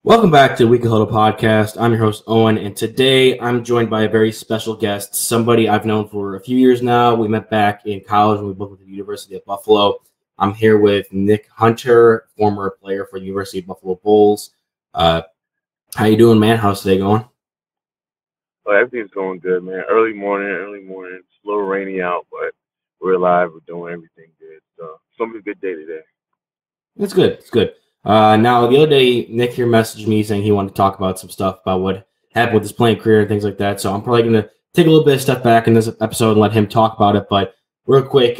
Welcome back to the Weekly Huddle podcast. I'm your host, Owen, and today I'm joined by a very special guest, somebody I've known for a few years now. We met back in college when we both went to the University of Buffalo. I'm here with Nick Hunter, former player for the University of Buffalo Bulls. How you doing, man? How's today going? Oh, everything's going good, man. Early morning. It's a little rainy out, but we're alive. We're doing everything good. So it's gonna be a good day today. It's good. It's good. Now, the other day, Nick here messaged me saying he wanted to talk about some stuff about what happened with his playing career and things like that. So I'm probably going to take a little bit of step back in this episode and let him talk about it. But real quick,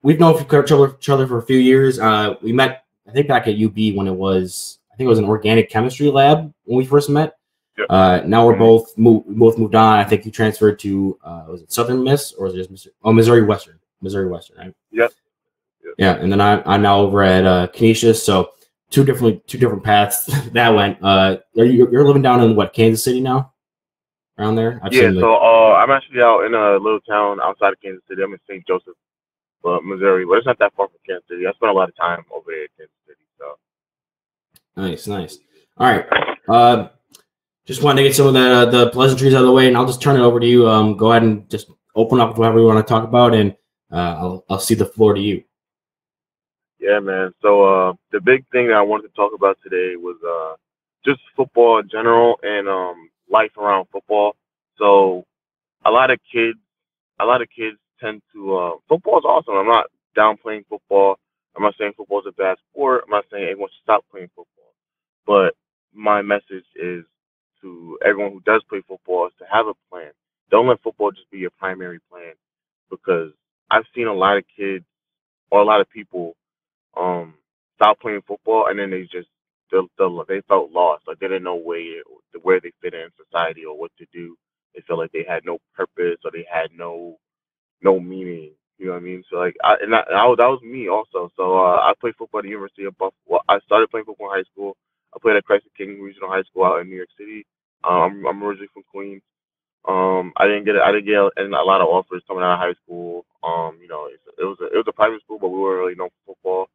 we've known each other for a few years. We met, I think, back at UB when I think it was an organic chemistry lab when we first met. Yep. Now we're both moved on. I think you transferred to was it Southern Miss or was it just Missouri Western? Missouri Western, right? Yep. Yeah, and then I'm now over at Canisius, so two different paths that went. You're living down in what, Kansas City now, around there? I'm actually out in a little town outside of Kansas City. I'm in St. Joseph, Missouri, but it's not that far from Kansas City. I spent a lot of time over there in Kansas City. So nice. All right, just wanted to get some of the pleasantries out of the way, and I'll just turn it over to you. Go ahead and just open up with whatever you want to talk about, and I'll cede the floor to you. yeah, man. So the big thing that I wanted to talk about today was just football in general and life around football. So a lot of kids a lot of kids tend to football is awesome. I'm not downplaying football. I'm not saying football is a bad sport. I'm not saying everyone should stop playing football. But my message is to everyone who does play football is to have a plan. Don't let football just be your primary plan, because I've seen a lot of kids or a lot of people stop playing football, and then they felt lost, like they didn't know where they fit in society or what to do. They felt like they had no purpose or they had no meaning. You know what I mean? So like, that was me also. So I played football at the University of Buffalo. Well, I started playing football in high school. I played at Christ the King Regional High School out in New York City. I'm originally from Queens. I didn't get a lot of offers coming out of high school. It was a private school, but we weren't really known for football.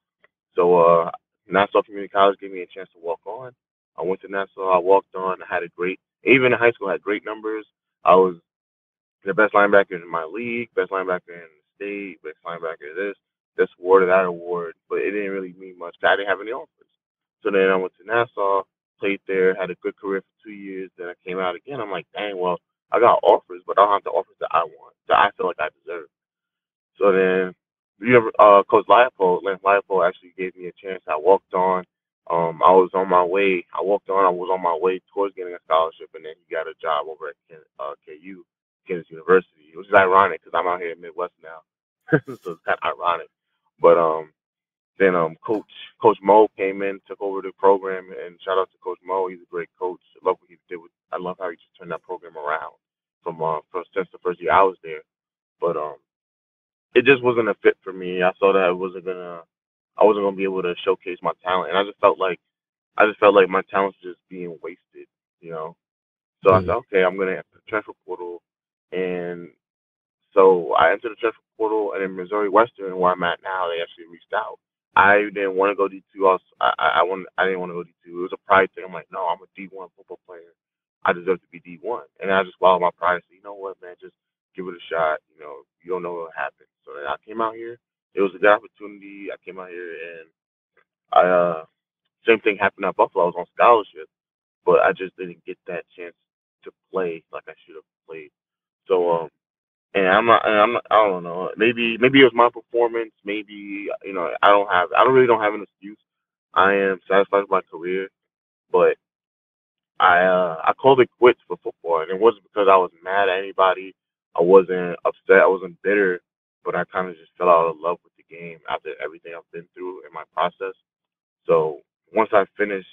So Nassau Community College gave me a chance to walk on. I went to Nassau. I walked on. I had even in high school, I had great numbers. I was the best linebacker in my league, best linebacker in the state, best linebacker this award or that award. But it didn't really mean much. I didn't have any offers. So then I went to Nassau, played there, had a good career for 2 years. Then I came out again. I'm like, dang, well, I got offers, but I don't have the offers that I want, that I feel like I deserve. So then, Coach Lance Leopold actually gave me a chance. I walked on. I was on my way. I walked on. I was on my way towards getting a scholarship, and then he got a job over at KU, Kansas University, which is ironic because I'm out here in Midwest now, so it's kind of ironic. But then Coach Mo came in, took over the program, and shout out to Coach Mo. He's a great coach. I love how he just turned that program around since the first year I was there. But it just wasn't a fit for me. I saw that I wasn't gonna be able to showcase my talent, and I just felt like my talents were just being wasted, you know. So I said, okay, I'm gonna enter the transfer portal, and so I entered the transfer portal, and in Missouri Western, where I'm at now, they actually reached out. I didn't want to go D2. I didn't want to go D2. It was a pride thing. I'm like, no, I'm a D1 football player. I deserve to be D1. And I just swallowed my pride and said, you know what, man, just give it a shot. You don't know what will happen. So then I came out here. It was a good opportunity. I came out here, and same thing happened at Buffalo. I was on scholarship, but I just didn't get that chance to play like I should have played. So and I don't know. Maybe it was my performance. Maybe I don't really have an excuse. I am satisfied with my career, but I called it quits for football, and it wasn't because I was mad at anybody. I wasn't upset. I wasn't bitter, but I kind of just fell out of love with the game after everything I've been through in my process. So once I finished,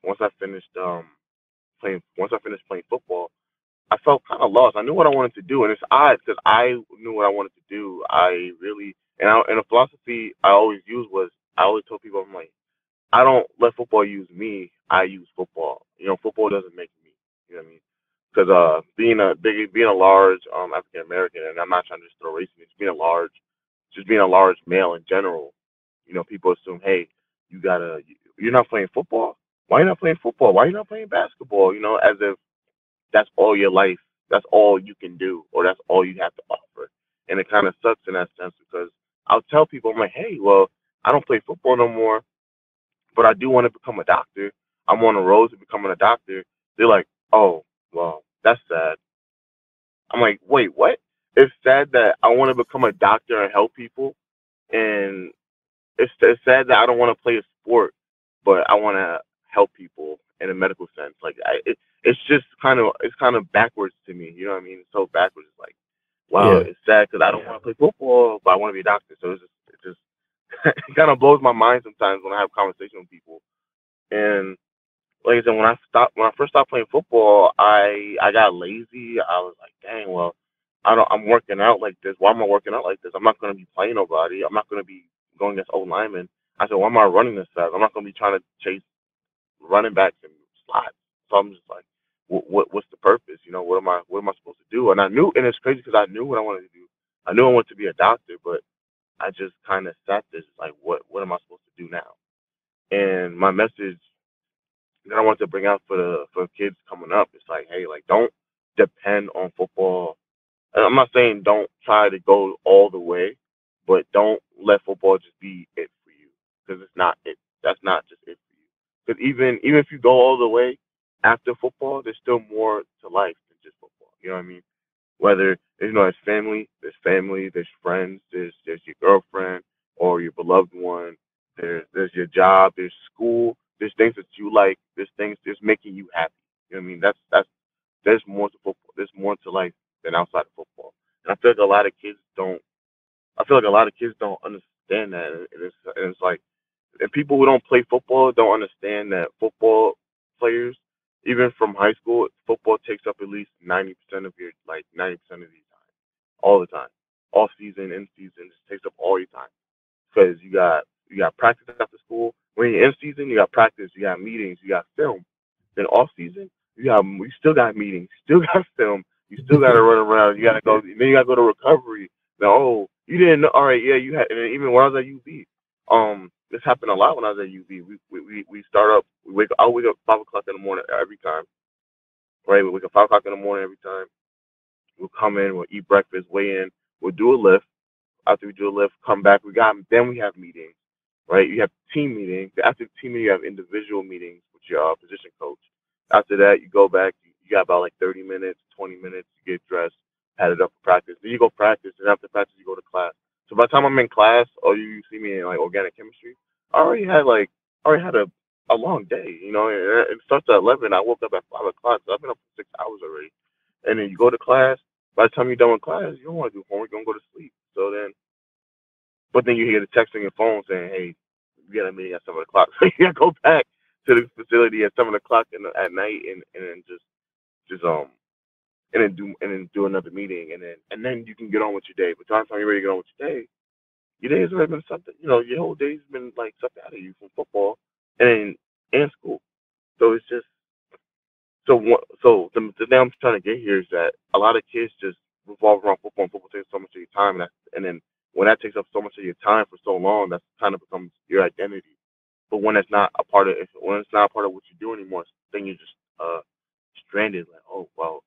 once I finished once I finished playing football, I felt kind of lost. I knew what I wanted to do, and it's odd because I knew what I wanted to do. I really and a philosophy I always used was I always told people, I'm like, I don't let football use me. I use football. Football doesn't make me. You know what I mean? Because being a large African American, and I'm not trying to just throw race in it, just being a large male in general. People assume, hey, you're not playing football. why are you not playing football? Why are you not playing basketball? As if that's all your life, that's all you can do, or that's all you have to offer. And it kind of sucks in that sense because I'll tell people, I'm like, hey, well, I don't play football no more, but I do want to become a doctor. I'm on the road to becoming a doctor. They're like, oh, well, that's sad. I'm like, wait, what? It's sad that I want to become a doctor and help people, and it's sad that I don't want to play a sport, but I want to help people in a medical sense. Like it's just kind of backwards to me. You know what I mean? It's so backwards. It's like, wow, Yeah. it's sad because I don't want to play football, but I want to be a doctor. So it just it kind of blows my mind sometimes when I have conversations with people. And like I said, when I first stopped playing football, I got lazy. I was like, dang, well, I'm working out like this. Why am I working out like this? I'm not gonna be playing nobody. I'm not gonna be going against old linemen. I said, why am I running this fast? I'm not gonna be trying to chase running backs and slots. So I'm just like, what's the purpose? What am I supposed to do? And I knew, and it's crazy because I knew what I wanted to do. I knew I wanted to be a doctor, but I just kind of sat there, just like, what am I supposed to do now? And my message that I want to bring out for kids coming up. It's like, hey, like don't depend on football. And I'm not saying don't try to go all the way, but don't let football just be it for you because it's not it. That's not just it for you. Because even if you go all the way after football, there's still more to life than just football. You know what I mean? Whether there's family, there's friends, there's your girlfriend or your beloved one. There's your job, there's school, there's things that you like, there's things that's making you happy. You know what I mean? That's there's more to football. There's more to life than outside of football. And I feel like a lot of kids don't. I feel like a lot of kids don't understand that, and it's like and people who don't play football don't understand that football players, even from high school, football takes up at least 90% of your 90% of your time, all the time, all season, in season, just takes up all your time because you got practice after school. When you're in season, you got practice, you got meetings, you got film. Then off season, you still got meetings, still got film, you still got to run around. You got to go. Then you got to go to recovery. Now, oh, you didn't know? All right, yeah, you had. And then even when I was at UB, this happened a lot when I was at UB. We start up. We wake. I wake up 5 o'clock in the morning every time. Right, we wake up 5 o'clock in the morning every time. We'll come in, we'll eat breakfast, weigh in, we'll do a lift. After we do a lift, come back. Then we have meetings, right? You have team meetings. After the team meeting, you have individual meetings with your position coach. After that, you go back. You got about like 30 minutes, 20 minutes. You get dressed, had it up for practice. Then you go practice, and after practice, you go to class. So by the time I'm in class, or you see me in like organic chemistry, I already had a long day. And it starts at 11. I woke up at 5 o'clock, so I've been up for 6 hours already. And then you go to class. By the time you're done with class, you don't want to do homework. You don't go to sleep. So then but then you hear the text on your phone saying, "Hey, we got a meeting at 7 o'clock." So you gotta go back to the facility at 7 o'clock at night, and then just and then do another meeting, and then you can get on with your day. But by the time you're ready to get on with your day has already been something. Your whole day's been like sucked out of you from football and school. So it's just so the thing I'm trying to get here is that a lot of kids just revolve around football, and football takes so much of your time, and then when that takes up so much of your time for so long, that kind of becomes your identity. But when it's not a part of what you do anymore, then you're just stranded. Like, oh well,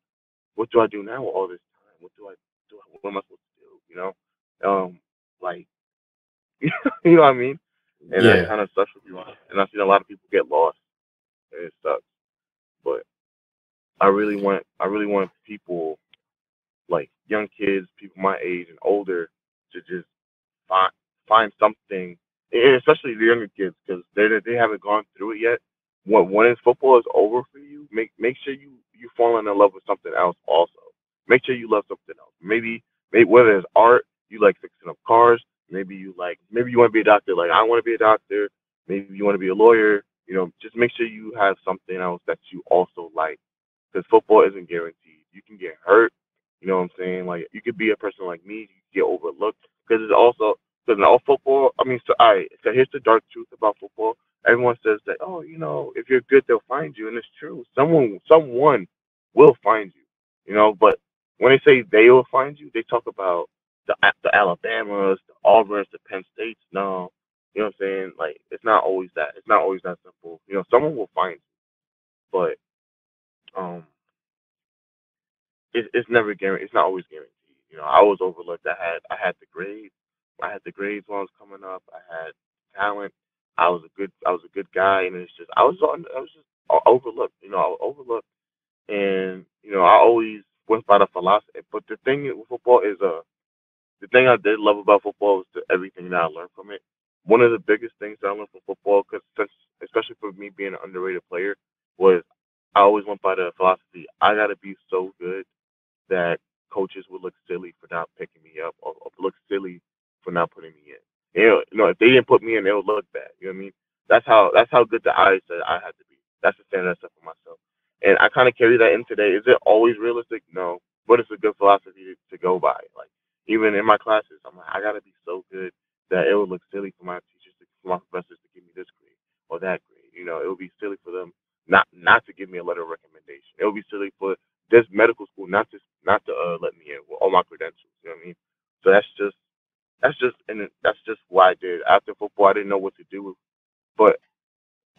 what do I do now with all this time? What do I do? What am I supposed to do? Like you know what I mean? And that Yeah. kind of sucks with you. And I've seen a lot of people get lost, and it sucks. But I really want people like young kids, people my age and older, to just find find something, and especially the younger kids, because they haven't gone through it yet. When football is over for you, make sure you fall in love with something else. Also, make sure you love something else. Maybe whether it's art, you like fixing up cars. Maybe you want to be a doctor. Like I want to be a doctor. Maybe you want to be a lawyer. Just make sure you have something else that you also like, because football isn't guaranteed. You can get hurt. You know what I'm saying? Like you could be a person like me, you get overlooked because it's also because in all football. I mean, so here's the dark truth about football. Everyone says that, oh, if you're good, they'll find you, and it's true. Someone will find you. But when they say they will find you, they talk about the Alabamas, the Auburns, the Penn States. No, You know what I'm saying? Like, it's not always that. It's not always that simple. You know, someone will find you, but um, it's never guaranteed. It's not always guaranteed. You know, I was overlooked. I had the grades. I had the grades when I was coming up. I had talent. I was a good guy, and it's just I was just overlooked. You know, I was overlooked, and you know, I always went by the philosophy. But the thing with football is the thing I did love about football was everything that I learned from it. One of the biggest things that I learned from football, because especially for me being an underrated player, was I always went by the philosophy I got to be so good that coaches would look silly for not picking me up, or look silly for not putting me in. If they didn't put me in, they would look bad. You know what I mean? That's how good the I said I had to be. That's the standard I set for myself, and I kind of carry that in today. Is it always realistic? No, but it's a good philosophy to go by. Like, even in my classes, I'm like, I gotta be so good that it would look silly for my teachers, for my professors to give me this grade or that grade. You know, it would be silly for them not to give me a letter of recommendation. It would be silly for this medical school not to let me in with all my credentials. You know what I mean? So that's just what I did. After football, I didn't know what to do, but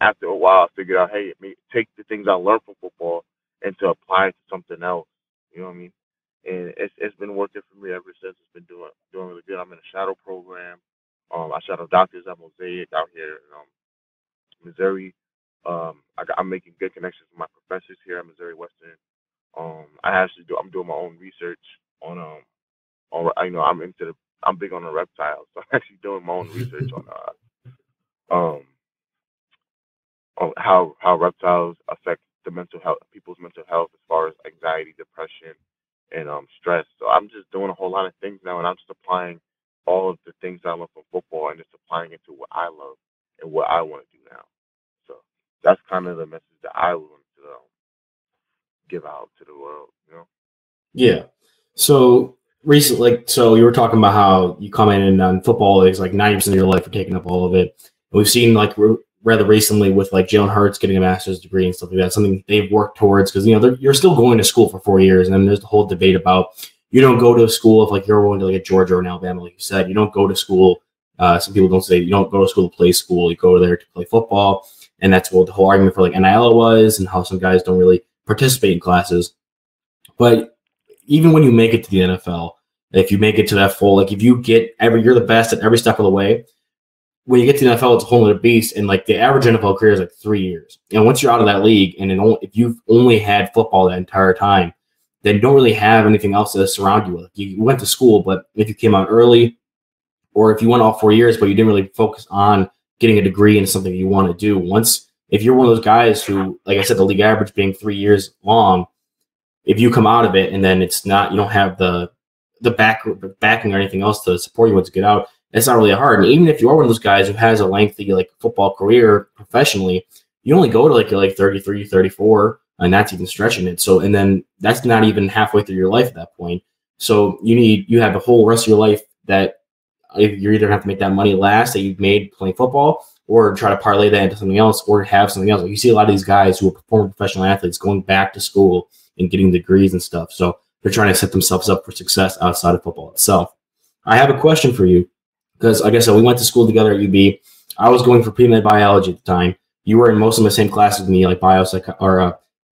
after a while, I figured out, hey, take the things I learned from football and to apply it to something else. You know what I mean? And it's been working for me ever since. It's been doing really good. I'm in a shadow program. I shadow doctors at Mosaic out here in Missouri. I'm making good connections with my professors here at Missouri Western. I'm doing my own research I'm big on the reptiles, so I'm actually doing my own research um on how reptiles affect the mental health people's mental health as far as anxiety, depression, and stress. So I'm just doing a whole lot of things now, and I'm just applying all of the things I learned from football and just applying it to what I love and what I want to do now. So that's kind of the message that I want to give out to the world. You know? Yeah. So recently, like, so you were talking about how you commented on football is like 90% of your life for taking up all of it. We've seen like rather recently with like Jalen Hurts getting a master's degree and stuff like that, something they've worked towards because you're still going to school for 4 years, and then there's the whole debate about you don't go to school if like you're going to like a Georgia or an Alabama, like you said, you don't go to school. Some people don't say you don't go to school to play school, you go there to play football, and that's what the whole argument for like NIL was, and how some guys don't really participate in classes. But even when you make it to the NFL, if you make it to that full, like if you get you're the best at every step of the way. When you get to the NFL, it's a whole other beast. And like the average NFL career is like 3 years. And once you're out of that league, and if you've only had football that entire time, then you don't really have anything else to surround you with. You went to school, but if you came out early, or if you went all 4 years, but you didn't really focus on getting a degree in something you want to do, if you're one of those guys who, like I said, the league average being 3 years long, if you come out of it and then it's not, you don't have the backing or anything else to support you once you get out, it's not really hard. And even if you are one of those guys who has a lengthy like football career professionally, you only go to like you're like 33, 34, and that's even stretching it. So, and then that's not even halfway through your life at that point. So you have the whole rest of your life that you're either have to make that money last that you've made playing football, or try to parlay that into something else, or have something else. Like you see a lot of these guys who are former professional athletes going back to school and getting degrees and stuff. So they're trying to set themselves up for success outside of football itself. I have a question for you because, like I said, we went to school together at UB. I was going for pre-med biology at the time. You were in most of the same classes with me, like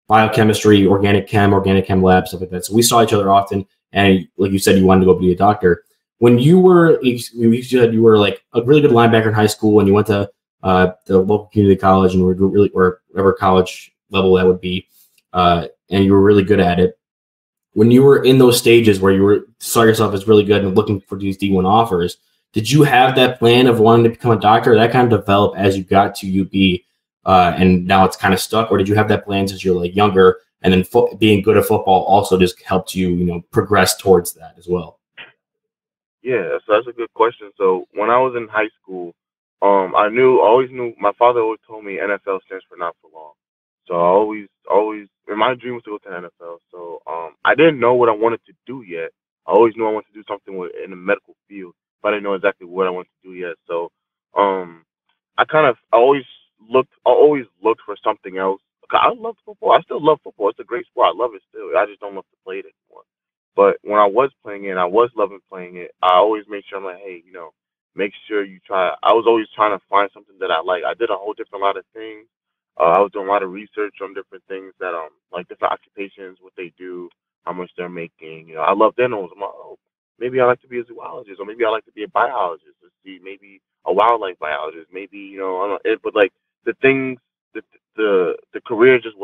biochemistry, organic chem lab, stuff like that. So we saw each other often. And like you said, you wanted to go be a doctor. When you said you were like a really good linebacker in high school, and you went to the local community college and were really, or whatever college level that would be, and you were really good at it. When you were in those stages where saw yourself as really good and looking for these D1 offers, did you have that plan of wanting to become a doctor? Or that kind of developed as you got to UB, and now it's kind of stuck? Or did you have that plan since you're like younger, and then being good at football also just helped you, progress towards that as well? Yeah, so that's a good question. So when I was in high school, I always knew. My father always told me NFL stands for not for long. So and my dream was to go to the NFL. So I didn't know what I wanted to do yet. I always knew I wanted to do something in the medical field, but I didn't know exactly what I wanted to do yet. So um, I always looked for something else. 'Cause I love football. I still love football. It's a great sport. I love it still. I just don't love to play it anymore. But when I was playing it, I was loving playing it. I always made sure I'm like, hey, make sure you try. I was always trying to find something that I like. I did a whole different lot of things. I was doing a lot of research on different things that like different occupations, what they do, how much they're making. You know, I love animals. I'm like, oh, maybe I like to be a zoologist, or maybe I like to be a biologist, or see maybe a wildlife biologist. Maybe I don't know. But like the things, the career just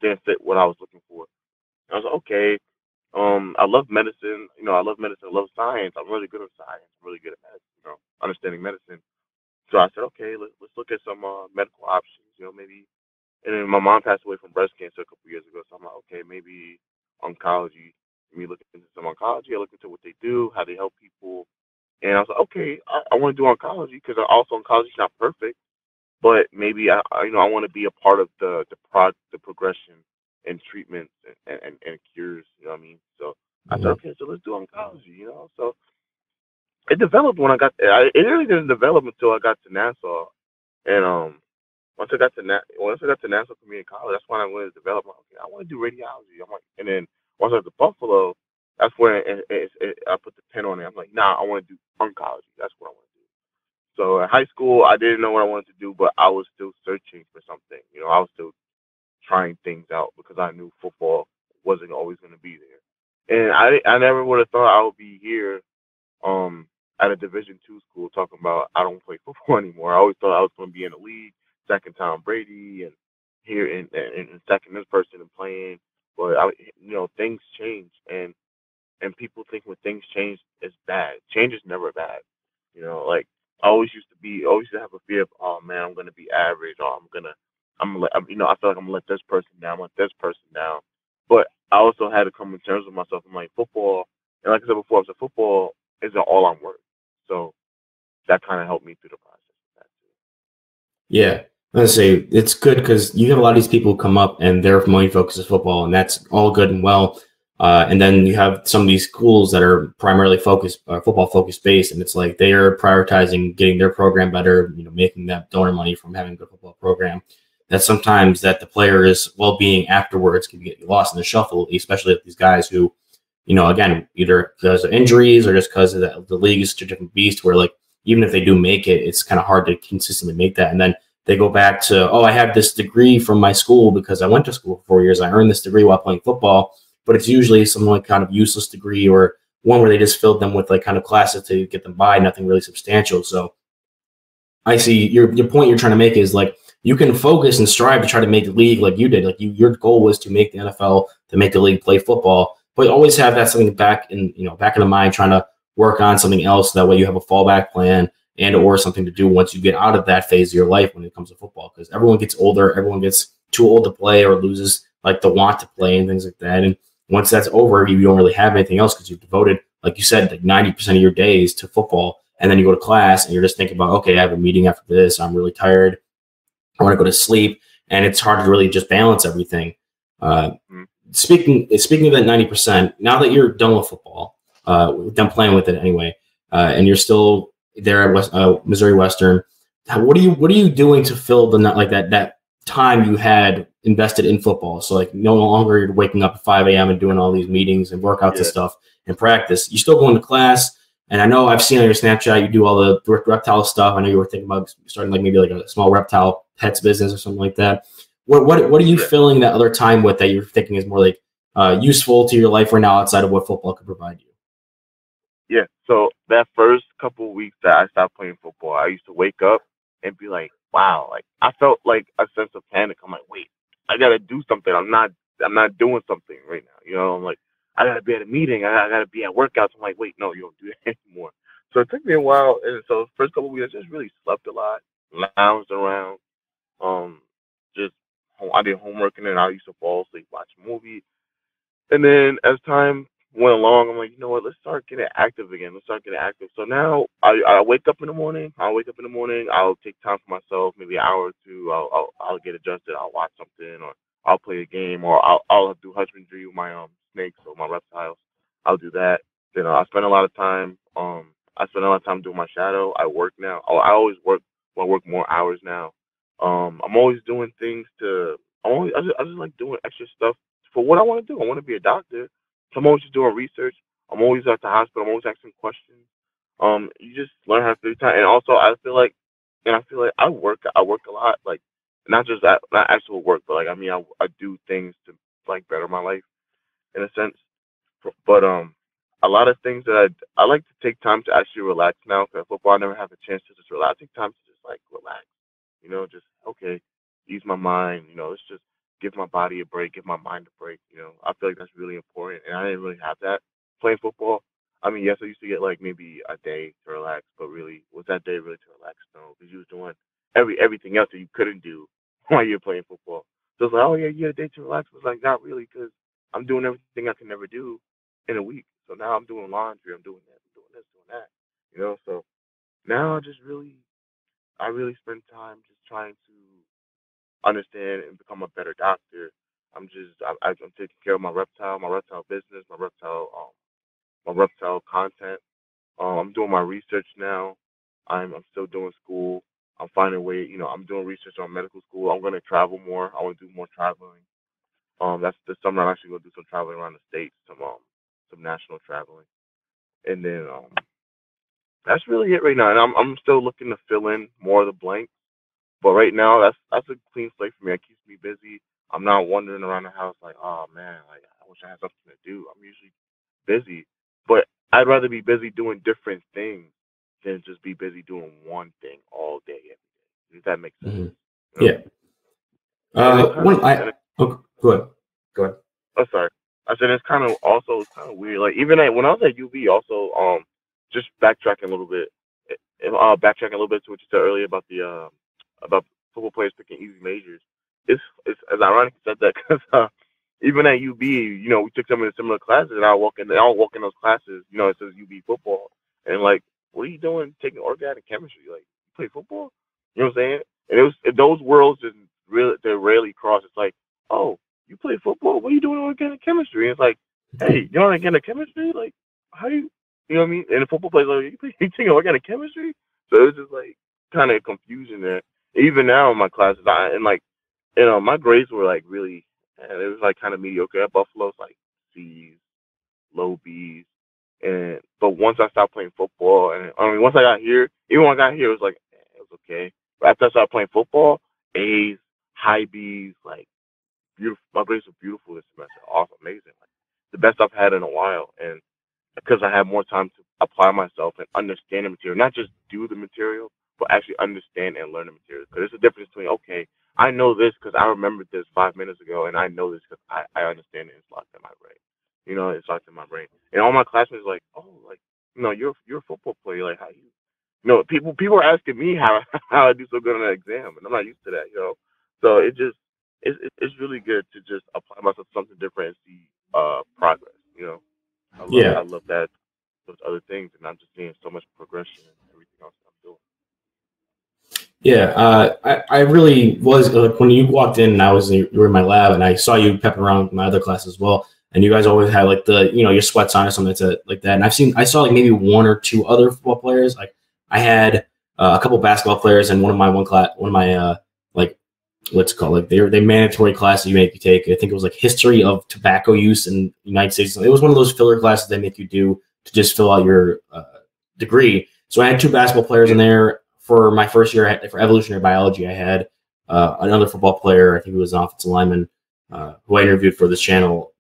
didn't fit what I was looking for. I was like, okay. I love medicine. I love medicine. I love science. I'm really good at science. I'm really good at medicine. Understanding medicine. So I said, okay, let's look at some medical options. Maybe. And then my mom passed away from breast cancer a couple years ago. So I'm like, okay, maybe oncology. Let me look into some oncology. I look into what they do, how they help people. And I was like, okay, I want to do oncology because also oncology is not perfect, but maybe I want to be a part of the progression and treatments and cures. You know what I mean? So I said, Mhm. okay, so let's do oncology. So it developed when I got there. It really didn't develop until I got to Nassau, and once I got to Nassau Community College, that's when I wanted to develop. I'm like, okay, I want to do radiology. I'm like, and then once I got to Buffalo, that's when I put the pin on it. I'm like, nah, I want to do oncology. That's what I want to do. So in high school, I didn't know what I wanted to do, but I was still searching for something. I was still trying things out because I knew football wasn't always going to be there. And I never would have thought I would be here um at a Division II school talking about I don't play football anymore. I always thought I was going to be in the league, second Tom Brady, and here and second this person and playing. But things change, and people think when things change, it's bad. Change is never bad. Like I always used to have a fear of, oh man, I'm gonna be average, or I feel like I'm gonna let this person down, let this person down. But I also had to come to terms with myself. I'm like football, and like I said before, I said football isn't all I'm worth. So that kind of helped me through the process of that too. Yeah, I'm gonna say it's good because you have a lot of these people who come up and their main focus is football, and that's all good and well. And then you have some of these schools that are primarily focused, football focused based, and it's like they are prioritizing getting their program better, making that donor money from having a good football program. That sometimes that the players' well being afterwards can get lost in the shuffle, especially with these guys who, again, either because of injuries or just because of the league is such a different beast where like even if they do make it, it's kind of hard to consistently make that. And then they go back to, oh, I have this degree from my school because I went to school for 4 years. I earned this degree while playing football, but it's usually some like kind of useless degree or one where they just filled them with like kind of classes to get them by, nothing really substantial. So I see your point you're trying to make is like you can focus and strive to try to make the league like you did. Like your goal was to make the NFL, to make the league play football, but you always have that something back in the mind, trying to work on something else. That way you have a fallback plan and or something to do once you get out of that phase of your life when it comes to football. Because everyone gets older, everyone gets too old to play or loses like the want to play and things like that. And once that's over, you don't really have anything else because you've devoted, like you said, like 90% of your days to football. And then you go to class and you're just thinking about, okay, I have a meeting after this. I'm really tired. I want to go to sleep. And it's hard to really just balance everything. Uh, Mm-hmm. speaking of that 90%, now that you're done with football, done playing with it anyway, and you're still there at Missouri Western, what are you doing to fill the like that time you had invested in football? So like no longer you're waking up at 5 a.m. and doing all these meetings and workouts and Yeah. stuff and practice. You still going to class. And I know I've seen on your Snapchat you do all the reptile stuff. I know you were thinking about starting like maybe like a small reptile pets business or something like that. What are you Yeah. filling that other time with that you're thinking is more like useful to your life right now outside of what football could provide you? Yeah. So that first couple of weeks that I stopped playing football, I used to wake up and be like, wow, like I felt like a sense of panic. I'm like, wait, I gotta do something. I'm not doing something right now. I'm like, I gotta be at a meeting. I gotta be at workouts. I'm like, wait, no, you don't do that anymore. So it took me a while, and so the first couple of weeks I just really slept a lot, lounged around, um, just I did homework, and then I used to fall asleep, watch a movie, and then as time went along, I'm like, you know what? Let's start getting active again. Let's start getting active. So now I wake up in the morning. I'll wake up in the morning. I'll take time for myself, maybe an hour or two. I'll get adjusted. I'll watch something, or I'll play a game, or I'll do husbandry with my snakes or my reptiles. I'll do that. Then I spend a lot of time. I spend a lot of time doing my shadow. I work now. I always work. Well, I work more hours now. I'm always doing things to. I just like doing extra stuff for what I want to do. I want to be a doctor. So I'm always just doing research. I'm always at the hospital. I'm always asking questions. You just learn how to do time. And also, I feel like I work a lot, like not just that, not actual work, but like I mean, I do things to like better my life in a sense. But a lot of things that I like to take time to actually relax now. Because football, I never have a chance to just relax. I take time to just like relax. Just okay, ease my mind. Let's just give my body a break, give my mind a break. I feel like that's really important, and I didn't really have that playing football. I mean, yes, I used to get like maybe a day to relax, but really, was that day really to relax? No, because you was doing everything else that you couldn't do while you're playing football. So it's like, oh yeah, you had a day to relax. It was like not really, because I'm doing everything I can never do in a week. So now I'm doing laundry, I'm doing that, I'm doing this, doing that. So now I really spend time just trying to understand and become a better doctor. I'm taking care of my reptile business, my reptile content. I'm doing my research now. I'm still doing school. I'm finding a way. I'm doing research on medical school. I'm going to travel more. I want to do more traveling. That's this summer. I'm actually going to do some traveling around the states, some national traveling, and then that's really it right now. And I'm still looking to fill in more of the blanks. But right now, that's a clean slate for me. It keeps me busy. I'm not wandering around the house like, oh man, like I wish I had something to do. I'm usually busy, but I'd rather be busy doing different things than just be busy doing one thing all day, every day. If that makes sense. Hmm. You know? Yeah. And it's kind of, One I oh, go ahead. Go ahead. oh sorry, I said it's kind of weird. Like even when I was at UB, also just backtracking a little bit, backtracking a little bit to what you said earlier about football players picking easy majors. It's as ironic you said that because even at UB, we took some of the similar classes, and I'll walk in those classes, it says UB football, and like, what are you doing taking organic chemistry? Like, you play football? You know what I'm saying? And those worlds just really they rarely cross. It's like, oh, you play football? What are you doing in organic chemistry? And it's like, hey, you know organic chemistry? Like, how do you know what I mean? And the football players like, you taking organic chemistry? So it's just like kind of confusion there. Even now in my classes, my grades were like really, and it was like kind of mediocre at Buffalo. It's like C's, low B's, but once I stopped playing football, and I mean once I got here, even when I got here, it was like it was okay. But after I started playing football, A's, high B's, like beautiful. My grades were beautiful this semester. Awesome, amazing, like the best I've had in a while, and because I have more time to apply myself and understand the material, not just do the material, but actually understand and learn the material. Because there's a difference between, okay, I know this because I remembered this 5 minutes ago, and I know this because I understand it. It's locked in my brain. It's locked in my brain. And all my classmates are like, oh, like, you're a football player. Like, how people are asking me how how I do so good on an exam, and I'm not used to that. So it's really good to just apply myself to something different and see progress. I Yeah. love that those other things, and I'm just seeing so much progression and everything else that I'm doing. Yeah, I really was like when you walked in and you were in my lab and I saw you pepping around with my other class as well. And you guys always had like your sweats on or something like that. And I saw like maybe one or two other football players. Like I had a couple basketball players and one of my like what's it called, like they mandatory classes you make you take. I think it was like history of tobacco use in the United States. It was one of those filler classes they make you do to just fill out your degree. So I had two basketball players in there. For my first year for evolutionary biology, I had another football player. I think he was an offensive lineman who I interviewed for this channel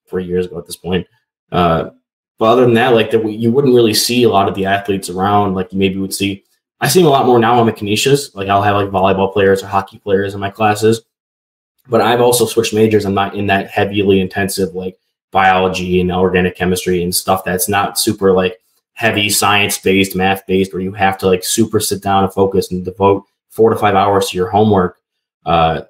3 years ago at this point. But other than that, like you wouldn't really see a lot of the athletes around like you maybe would see. I see them a lot more now on the Canisius. Like I'll have like volleyball players or hockey players in my classes. But I've also switched majors. I'm not in that heavily intensive like biology and organic chemistry and stuff that's not super like heavy science-based, math-based, where you have to like super sit down and focus and devote 4 to 5 hours to your homework,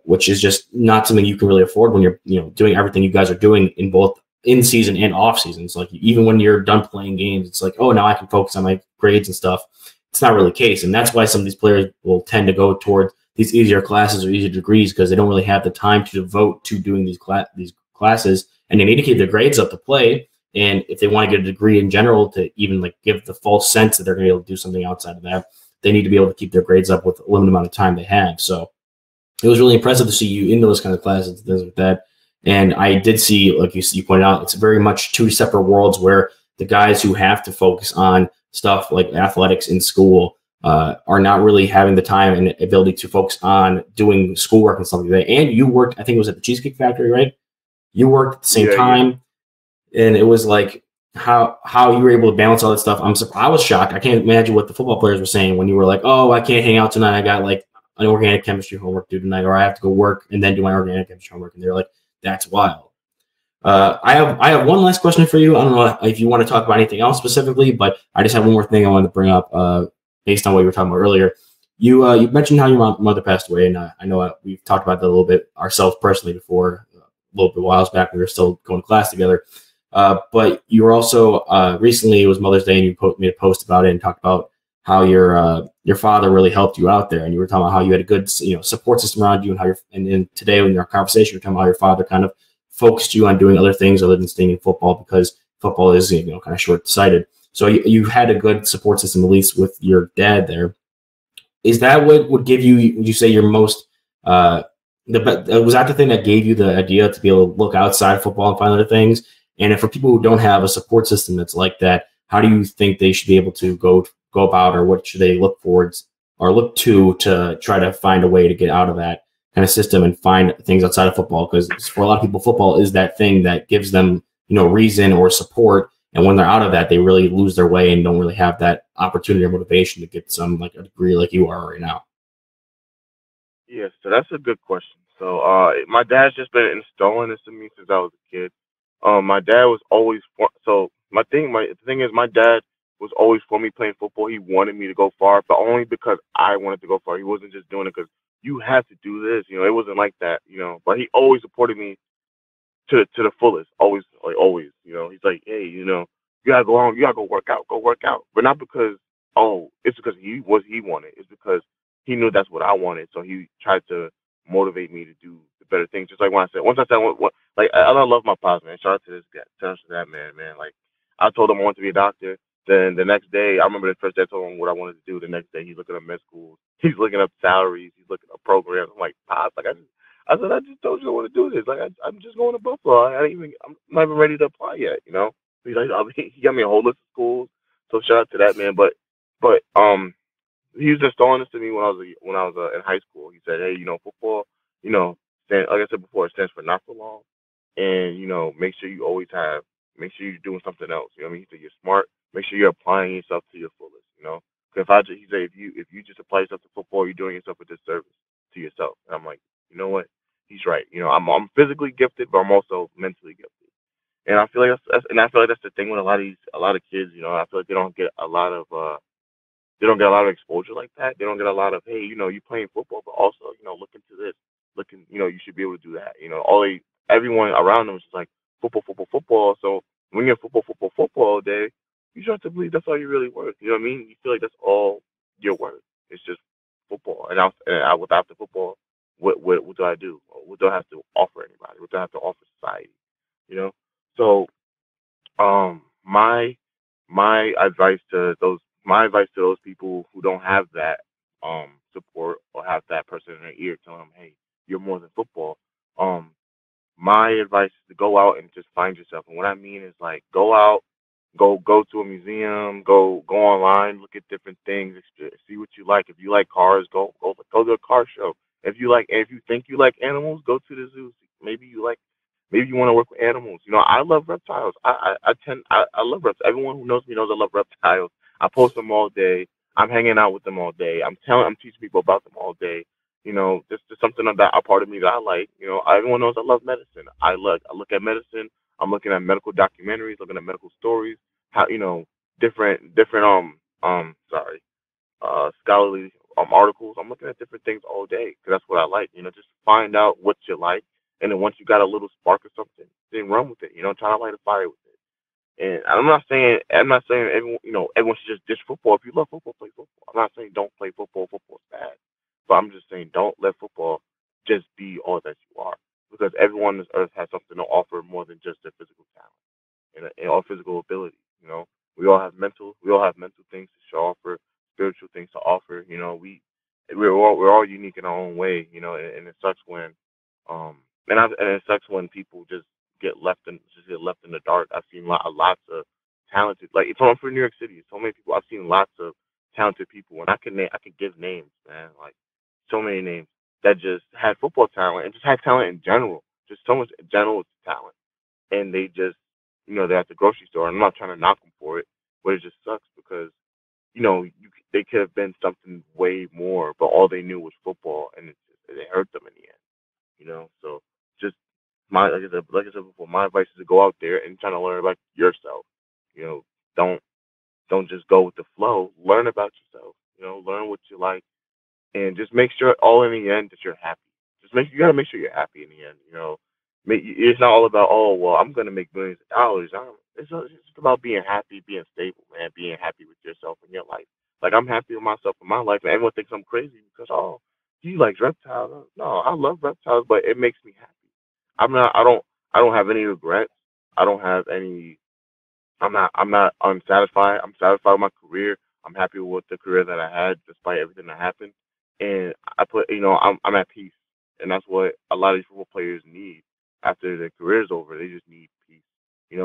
which is just not something you can really afford when you're doing everything you guys are doing in both in season and off season. It's like even when you're done playing games, it's like, oh, now I can focus on my grades and stuff. It's not really the case, and that's why some of these players will tend to go toward these easier classes or easier degrees because they don't really have the time to devote to doing these classes, and they need to keep their grades up to play. And if they want to get a degree in general to even like give the false sense that they're going to be able to do something outside of that, they need to be able to keep their grades up with the limited amount of time they have. So it was really impressive to see you in those kind of classes, things like that. And I did see, like you pointed out, it's very much two separate worlds where the guys who have to focus on stuff like athletics in school are not really having the time and ability to focus on doing schoolwork and stuff like that. And you worked, I think it was at the Cheesecake Factory, right? You worked at the same time, and it was like how you were able to balance all that stuff. I was shocked. I can't imagine what the football players were saying when you were like, "Oh, I can't hang out tonight. I got like an organic chemistry homework due tonight, or I have to go work and then do my organic chemistry homework." And they're like, "That's wild." I have one last question for you. I don't know if you want to talk about anything else specifically, but I just have one more thing I wanted to bring up based on what you were talking about earlier. You mentioned how your mother passed away, and I know we've talked about that a little bit ourselves personally before, a little bit whiles back. We were still going to class together. But you were also recently, it was Mother's Day, and you made a post about it and talked about how your father really helped you out there, and you were talking about how you had a good support system around you, and how and today in our conversation you're talking about how your father kind of focused you on doing other things other than staying in football, because football is kind of short-sighted. So you had a good support system, at least with your dad there. Is that what would give you? Would you say your most was that the thing that gave you the idea to be able to look outside of football and find other things? And if for people who don't have a support system that's like that, how do you think they should be able to go about, or what should they look towards or look to try to find a way to get out of that kind of system and find things outside of football? Because for a lot of people, football is that thing that gives them reason or support. And when they're out of that, they really lose their way and don't really have that opportunity or motivation to get some like a degree like you are right now. Yeah, so that's a good question. So, my dad's just been installing this in me since I was a kid. My dad was always so the thing is, my dad was always for me playing football. He wanted me to go far, but only because I wanted to go far. He wasn't just doing it because you have to do this. It wasn't like that. But he always supported me to the fullest. Always, like always. He's like, hey, you gotta go home, you gotta go work out. But not because it's because he wanted. It's because he knew that's what I wanted. So he tried to motivate me to do the better things. Just like when I said, once I said what like I love my pops, man. Shout out to this guy, shout out to that man. Like I told him I wanted to be a doctor. Then the next day, I remember the first day I told him what I wanted to do. The next day, he's looking up med schools. He's looking up salaries. He's looking up programs. I'm like, Pops, like I said, I just told you I want to do this. Like, I'm just going to Buffalo. I'm not even ready to apply yet. He's like, he got me a whole list of schools. So shout out to that man. But he was installing this to me when I was in high school. He said, hey, football, like I said before, it stands for not for long, and make sure you're doing something else. You know what I mean? He said you're smart. Make sure you're applying yourself to your fullest. 'Cause he said if you just apply yourself to football, you're doing yourself a disservice to yourself. And I'm like, you know what? He's right. I'm physically gifted, but I'm also mentally gifted. And I feel like I feel like that's the thing with a lot of kids. I feel like they don't get a lot of exposure like that. They don't get a lot of, hey, you playing football, but also, look into this. You should be able to do that. Everyone around them is just like football, football, football. So when you're football all day, you start to believe that's all you're really worth. You know what I mean? You feel like that's all you're worth. It's just football. Without the football, what do I do? What do I have to offer anybody? What do I have to offer society? You know? So my my advice to those people who don't have that support or have that person in their ear telling them, hey, you're more than football. Um, my advice is to go out and just find yourself. And what I mean is like go out, go to a museum, go online, look at different things, see what you like. If you like cars, go to a car show. If you think you like animals, go to the zoo. Maybe you want to work with animals. I love reptiles. I love reptiles. Everyone who knows me knows I love reptiles. I post them all day. I'm hanging out with them all day. I'm teaching people about them all day. Just something about a part of me that I like. Everyone knows I love medicine. I look at medicine. I'm looking at medical documentaries, looking at medical stories, how different sorry scholarly articles. I'm looking at different things all day because that's what I like. Just find out what you like, and then once you got a little spark or something, then run with it. Try to light a fire with it. And I'm not saying everyone should just ditch football. If you love football, play football. I'm not saying don't play football. Football's bad, but I'm just saying don't let football just be all that you are, because everyone on this earth has something to offer more than just their physical talent and our physical ability. We all have mental things to show offer, spiritual things to offer. We're all unique in our own way. And it sucks when and it sucks when people just get left in the dark. I've seen lots of talented. Like, if I'm from New York City, so many people. I've seen lots of talented people, and I can give names, man. Like, so many names that just had football talent and just had talent in general. Just so much general talent, and they just, they're at the grocery store. And I'm not trying to knock them for it, but it just sucks because they could have been something way more, but all they knew was football, and it hurt them in the end. So just like I said before, my advice is to go out there and try to learn about yourself. You know, don't don't just go with the flow. Learn about yourself. Learn what you like, and just make sure all in the end that you're happy. You gotta make sure you're happy in the end. It's not all about, oh well, I'm gonna make millions of dollars. It's just about being happy, being stable, man, being happy with yourself and your life. Like, I'm happy with myself and my life, and everyone thinks I'm crazy because, oh, he likes reptiles. No, I love reptiles, but it makes me happy. I'm not. I don't have any regrets. I don't have any. I'm not unsatisfied. I'm satisfied with my career. I'm happy with the career that I had despite everything that happened. And I'm at peace. And that's what a lot of these football players need after their career's over. They just need peace. A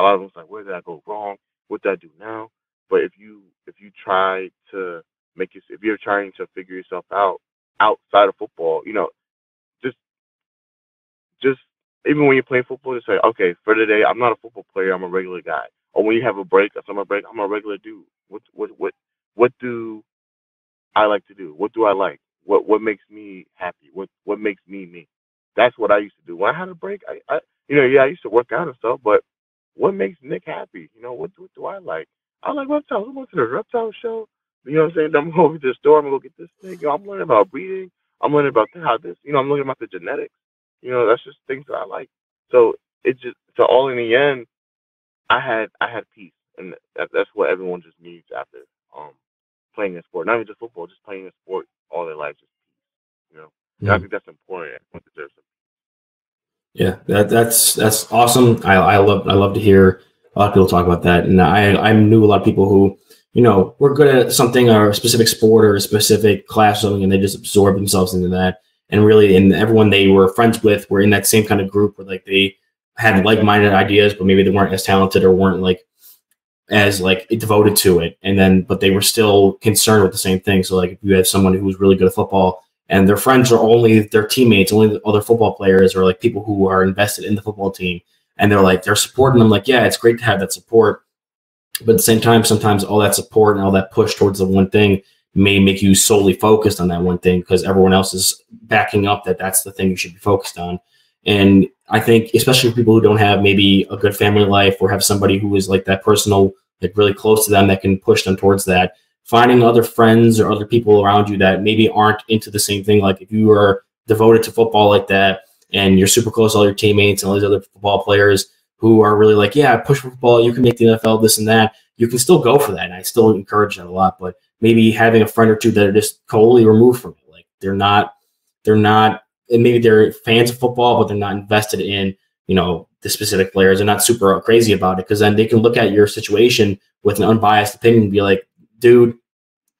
lot of them's like, where did I go wrong? What did I do now? But if you try to if you're trying to figure yourself out outside of football, just just even when you're playing football, just say, okay, for today, I'm not a football player. I'm a regular guy. Or when you have a break, a summer break, I'm a regular dude. What do I like to do? What do I like? What makes me happy? What makes me me? That's what I used to do. When I had a break, I used to work out and stuff, but what makes Nick happy? What do I like? I like reptiles. I'm going to the reptile show. You know what I'm saying? I'm going to the store. I'm going to go get this thing. I'm learning about breeding. I'm learning about how this, I'm learning about the genetics. That's just things that I like. So all in the end, I had peace, and that's what everyone just needs after playing a sport. Not even just football, just playing a sport all their life, just peace. And I think that's important. Everyone deserves it. Yeah, that's awesome. I love to hear a lot of people talk about that, and I knew a lot of people who were good at something or a specific sport or a specific class or something, and they just absorb themselves into that. And really, and everyone they were friends with were in that same kind of group where like they had like-minded ideas, but maybe they weren't as talented or weren't like as like devoted to it. And then, but they were still concerned with the same thing. So like if you have someone who was really good at football and their friends are only their teammates, only the other football players or like people who are invested in the football team, and they're supporting them, like, yeah, it's great to have that support. But at the same time, sometimes all that support and all that push towards the one thing may make you solely focused on that one thing because everyone else is backing up that that's the thing you should be focused on. And I think, especially for people who don't have maybe a good family life or have somebody who is like that personal, like really close to them that can push them towards that, finding other friends or other people around you that maybe aren't into the same thing. Like if you are devoted to football like that and you're super close to all your teammates and all these other football players who are really like, yeah, push for football, you can make the NFL, this and that, you can still go for that. And I still encourage that a lot, but maybe having a friend or two that are just totally removed from it. Like they're not, and maybe they're fans of football, but they're not invested in, the specific players. They're not super crazy about it because then they can look at your situation with an unbiased opinion and be like, dude,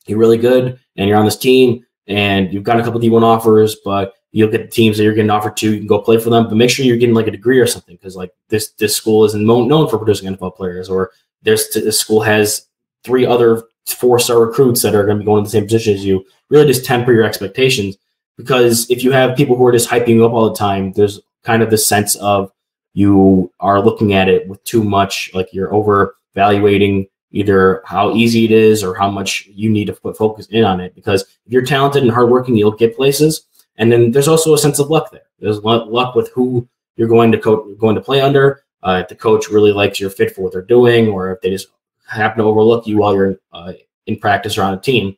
you're really good and you're on this team and you've got a couple D1 offers, but you'll get the teams that you're getting offered to, you can go play for them, but make sure you're getting like a degree or something because like this school isn't known for producing NFL players, or this school has 3 other 4-star recruits that are going to be going to the same position as you. Really just temper your expectations, because if you have people who are just hyping you up all the time, there's kind of this sense of you are looking at it with too much, like you're overvaluating either how easy it is or how much you need to put focus in on it. Because if you're talented and hardworking, you'll get places. And then there's also a sense of luck there. There's luck with who you're going to play under. If the coach really likes your fit for what they're doing, or if they just happen to overlook you while you're in practice or on a team,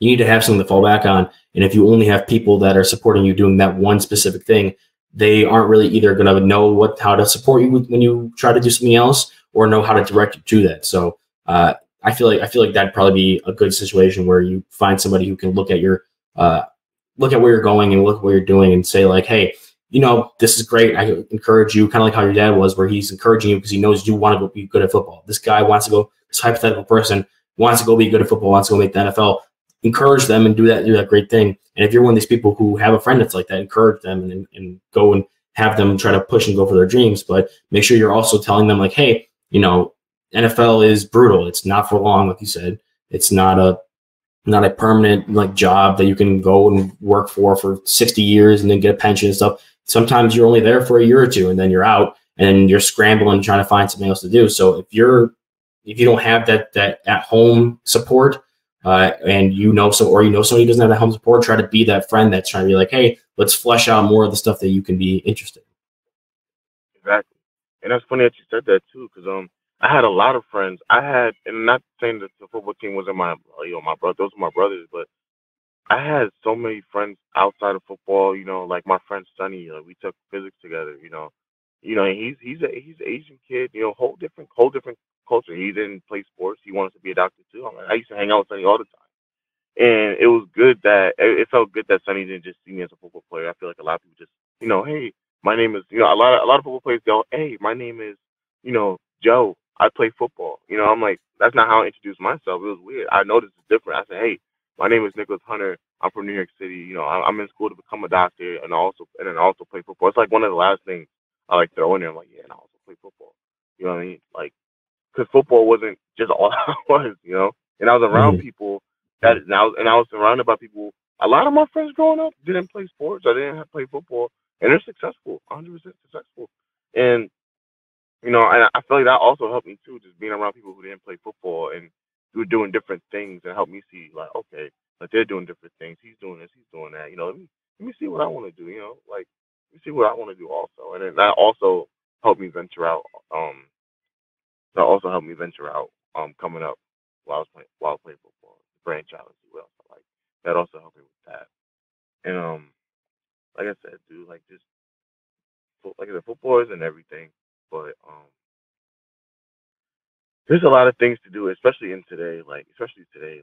you need to have something to fall back on. And if you only have people that are supporting you doing that one specific thing, they aren't really either going to know how to support you when you try to do something else, or know how to direct you to that. So I feel like that'd probably be a good situation where you find somebody who can look at where you're going and look at what you're doing and say like, hey, this is great. I encourage you, kind of like how your dad was, where he's encouraging you because he knows you want to go be good at football. This guy wants to go, this hypothetical person wants to go be good at football, wants to go make the NFL. Encourage them and do that great thing. And if you're one of these people who have a friend that's like that, encourage them and go and have them try to push and go for their dreams. But make sure you're also telling them like, hey, NFL is brutal. It's not for long, like you said. It's not a permanent like job that you can go and work for 60 years and then get a pension and stuff. Sometimes you're only there for a year or two and then you're out and you're scrambling trying to find something else to do. So if you don't have that at home support, and somebody who doesn't have that home support, try to be that friend that's trying to be like, hey, let's flesh out more of the stuff that you can be interested in. Exactly. And that's funny that you said that too, because I had a lot of friends. And not saying that the football team wasn't my brother, those were my brothers, but I had so many friends outside of football. Like my friend Sonny, we took physics together. He's an Asian kid. Whole different culture. He didn't play sports. He wanted to be a doctor too. I used to hang out with Sonny all the time. And it was good that it felt good that Sonny didn't just see me as a football player. I feel like a lot of people just, hey, my name is, a lot of football players go, hey, my name is, Joe. I play football. I'm like, that's not how I introduced myself. It was weird. I noticed it's different. I said, hey, my name is Nicholas Hunter. I'm from New York City. I'm in school to become a doctor and then also play football. It's like one of the last things I like throw in there. I'm like, yeah, and I also play football. You know what I mean? Like, because football wasn't just all I was, and I was around people and I was surrounded by people. A lot of my friends growing up didn't play sports. I didn't have to play football, and they're successful, 100% successful. And and I feel like that also helped me too, just being around people who didn't play football and who were doing different things, and helped me see like, okay, like they're doing different things. He's doing this, he's doing that. Let me see what I want to do. Like let me see what I want to do also, and then that also helped me venture out. Coming up while I was playing football, branch out and see what else I like. That also helped me with that. And like I said, dude, like just like I said, football isn't everything, but there's a lot of things to do, especially today.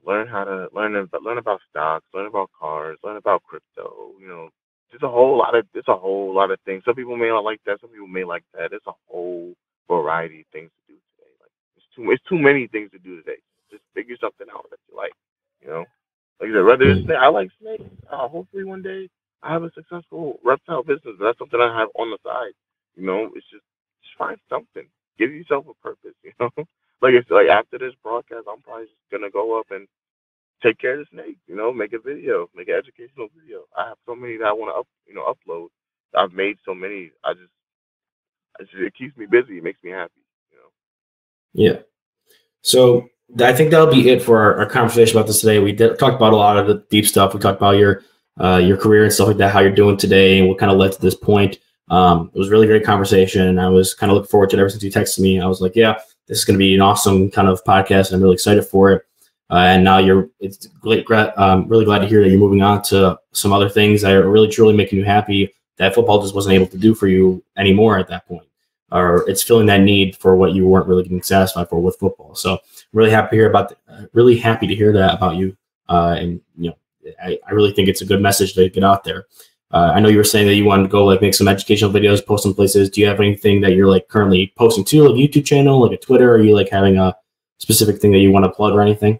Learn about stocks, learn about cars, learn about crypto. There's a whole lot of things. Some people may not like that. Some people may like that. There's a whole variety of things to do today. Like it's too many things to do today. Just figure something out that you like. You know, like I said, whether it's I like snakes. Hopefully one day I have a successful reptile business. That's something I have on the side. It's just find something. Give yourself a purpose. Like it's like after this broadcast, I'm probably just gonna go up and take care of the snake. Make a video, make an educational video. I have so many that I want to upload. I've made so many. It keeps me busy. It makes me happy. Yeah. So I think that'll be it for our conversation about this today. We talked about a lot of the deep stuff. We talked about your career and stuff like that, how you're doing today, and what kind of led to this point. It was a really great conversation, and I was kind of looking forward to it ever since you texted me. I was like, yeah, this is going to be an awesome kind of podcast, and I'm really excited for it. And now it's really glad to hear that you're moving on to some other things that are really truly making you happy that football just wasn't able to do for you anymore at that point. Or it's filling that need for what you weren't really getting satisfied for with football. So I'm really happy to hear that about you. And I really think it's a good message to get out there. I know you were saying that you wanted to go like make some educational videos, post some places. Do you have anything that you're like currently posting to, like a YouTube channel, like a Twitter? Or are you like having a specific thing that you want to plug or anything?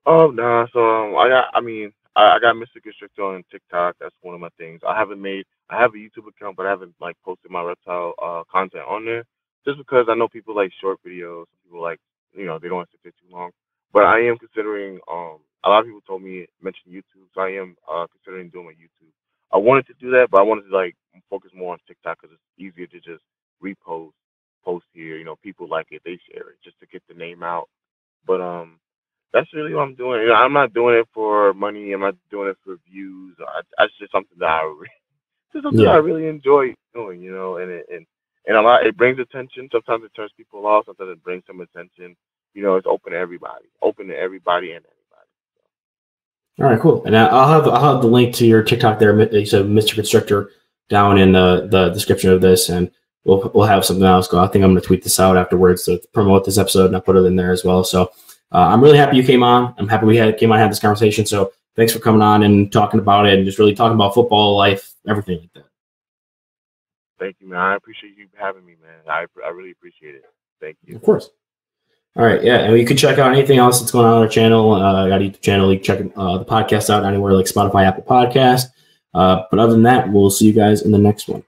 Oh no, so I got Mr. Constrictor on TikTok. That's one of my things. I have a YouTube account, but I haven't like posted my reptile content on there just because I know people like short videos. Some people like they don't want to sit there too long. But I am considering. A lot of people told me mention YouTube, so I am considering doing my YouTube. I wanted to do that, but I wanted to like focus more on TikTok because it's easier to just post here. People like it, they share it just to get the name out. But that's really what I'm doing. I'm not doing it for money. I'm not doing it for views. That's just something that I really enjoy doing. And a lot it brings attention. Sometimes it turns people off. Sometimes it brings some attention. It's open to everybody. Open to everybody and anybody. All right, cool. And I'll have the link to your TikTok there. So Mr. Constrictor down in the description of this, and we'll have something else go. I think I'm going to tweet this out afterwards to promote this episode, and I'll put it in there as well. So I'm really happy you came on. I'm happy we came on and had this conversation. So thanks for coming on and talking about it and just really talking about football, life, everything like that. Thank you, man. I appreciate you having me, man. I really appreciate it. Thank you. Of course. All right, yeah, and you can check out anything else that's going on our channel. I got a YouTube channel. You can check the podcast out anywhere like Spotify, Apple Podcast. But other than that, we'll see you guys in the next one.